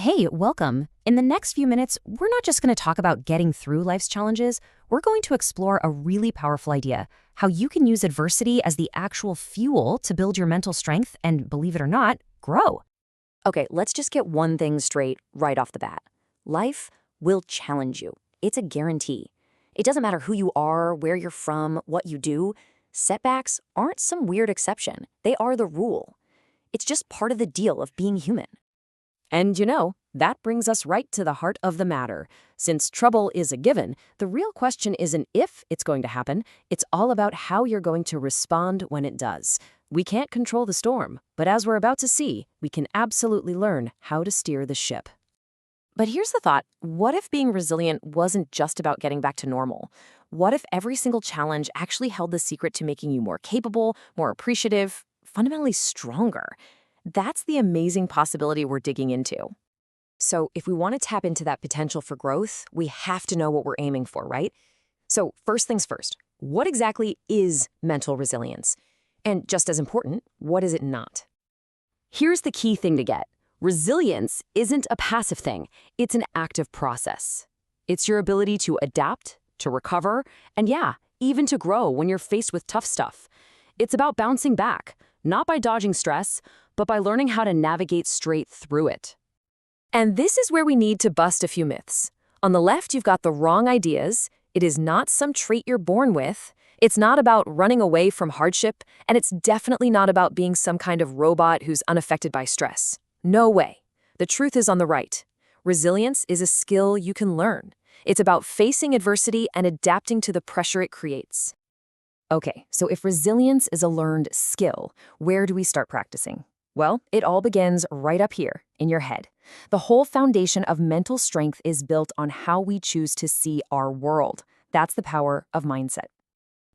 Hey, welcome. In the next few minutes, we're not just going to talk about getting through life's challenges, we're going to explore a really powerful idea, how you can use adversity as the actual fuel to build your mental strength and, believe it or not, grow. Okay, let's just get one thing straight right off the bat. Life will challenge you. It's a guarantee. It doesn't matter who you are, where you're from, what you do. Setbacks aren't some weird exception. They are the rule. It's just part of the deal of being human. And that brings us right to the heart of the matter. Since trouble is a given, the real question isn't if it's going to happen, it's all about how you're going to respond when it does. We can't control the storm, but as we're about to see, we can absolutely learn how to steer the ship. But here's the thought, what if being resilient wasn't just about getting back to normal? What if every single challenge actually held the secret to making you more capable, more appreciative, fundamentally stronger? That's the amazing possibility we're digging into. So if we want to tap into that potential for growth, we have to know what we're aiming for, right? So first things first, what exactly is mental resilience? And just as important, what is it not? Here's the key thing to get. Resilience isn't a passive thing. It's an active process. It's your ability to adapt, to recover, and even to grow when you're faced with tough stuff. It's about bouncing back, not by dodging stress, but by learning how to navigate straight through it. And this is where we need to bust a few myths. On the left, you've got the wrong ideas. It is not some trait you're born with. It's not about running away from hardship, and it's definitely not about being some kind of robot who's unaffected by stress. No way. The truth is on the right. Resilience is a skill you can learn. It's about facing adversity and adapting to the pressure it creates. Okay, so if resilience is a learned skill, where do we start practicing? Well, it all begins right up here, in your head. The whole foundation of mental strength is built on how we choose to see our world. That's the power of mindset.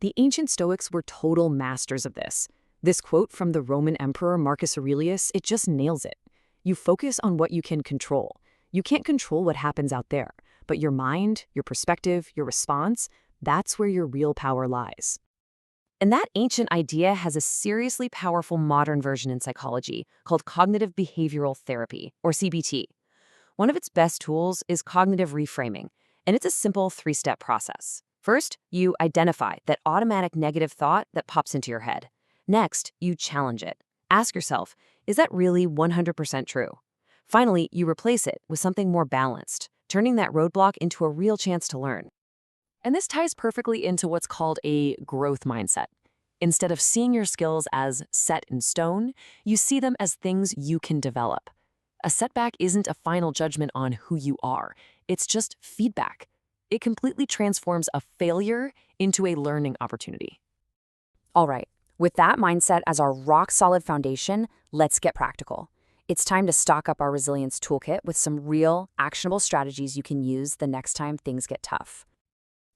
The ancient Stoics were total masters of this. This quote from the Roman Emperor Marcus Aurelius, it just nails it. You focus on what you can control. You can't control what happens out there, but your mind, your perspective, your response, that's where your real power lies. And that ancient idea has a seriously powerful modern version in psychology called cognitive behavioral therapy, or CBT. One of its best tools is cognitive reframing, and it's a simple three-step process. First, you identify that automatic negative thought that pops into your head. Next, you challenge it. Ask yourself, is that really 100% true? Finally, you replace it with something more balanced, turning that roadblock into a real chance to learn. And this ties perfectly into what's called a growth mindset. Instead of seeing your skills as set in stone, you see them as things you can develop. A setback isn't a final judgment on who you are. It's just feedback. It completely transforms a failure into a learning opportunity. All right, with that mindset as our rock-solid foundation, let's get practical. It's time to stock up our resilience toolkit with some real, actionable strategies you can use the next time things get tough.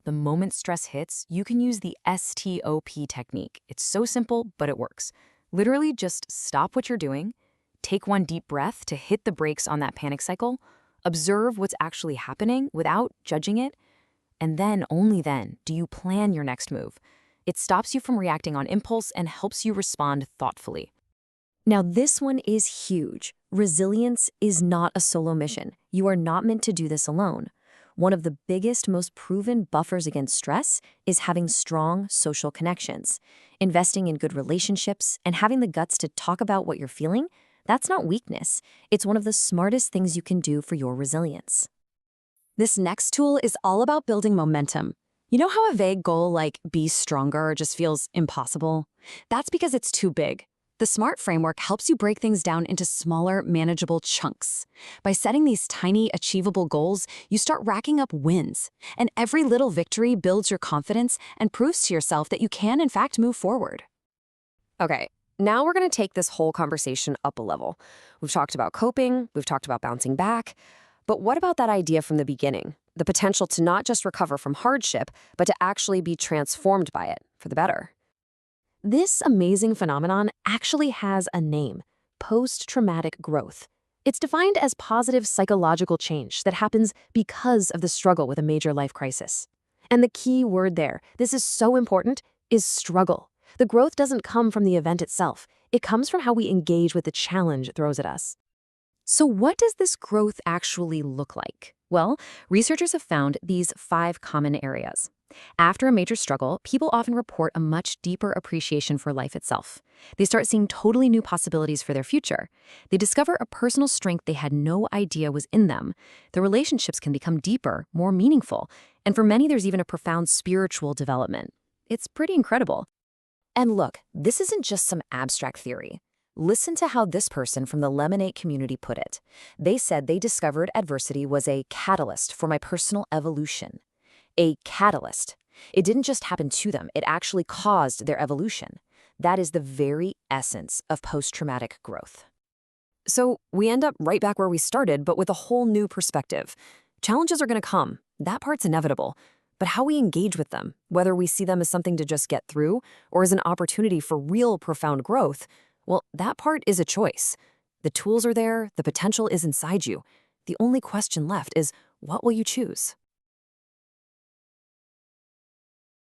The moment stress hits, you can use the STOP technique. It's so simple, but it works. Literally just stop what you're doing, take one deep breath to hit the brakes on that panic cycle, observe what's actually happening without judging it, and then, only then, do you plan your next move. It stops you from reacting on impulse and helps you respond thoughtfully. Now, this one is huge. Resilience is not a solo mission. You are not meant to do this alone. One of the biggest, most proven buffers against stress is having strong social connections. Investing in good relationships and having the guts to talk about what you're feeling, that's not weakness. It's one of the smartest things you can do for your resilience. This next tool is all about building momentum. You know how a vague goal like be stronger just feels impossible? That's because it's too big. The SMART framework helps you break things down into smaller, manageable chunks. By setting these tiny, achievable goals, you start racking up wins. And every little victory builds your confidence and proves to yourself that you can, in fact, move forward. Okay, now we're going to take this whole conversation up a level. We've talked about coping, we've talked about bouncing back. But what about that idea from the beginning? The potential to not just recover from hardship, but to actually be transformed by it for the better. This amazing phenomenon actually has a name: post-traumatic growth. It's defined as positive psychological change that happens because of the struggle with a major life crisis. And the key word there, this is so important, is struggle. The growth doesn't come from the event itself. It comes from how we engage with the challenge it throws at us. So what does this growth actually look like? Well, researchers have found these 5 common areas. After a major struggle, people often report a much deeper appreciation for life itself. They start seeing totally new possibilities for their future. They discover a personal strength they had no idea was in them. The relationships can become deeper, more meaningful, and for many there's even a profound spiritual development. It's pretty incredible. And look, this isn't just some abstract theory. Listen to how this person from the Lemonade community put it. They said they discovered adversity was a catalyst for my personal evolution. A catalyst. It didn't just happen to them, it actually caused their evolution. That is the very essence of post-traumatic growth. So we end up right back where we started, but with a whole new perspective. Challenges are going to come. That part's inevitable. But how we engage with them, whether we see them as something to just get through or as an opportunity for real profound growth, well, that part is a choice. The tools are there, the potential is inside you. The only question left is, what will you choose?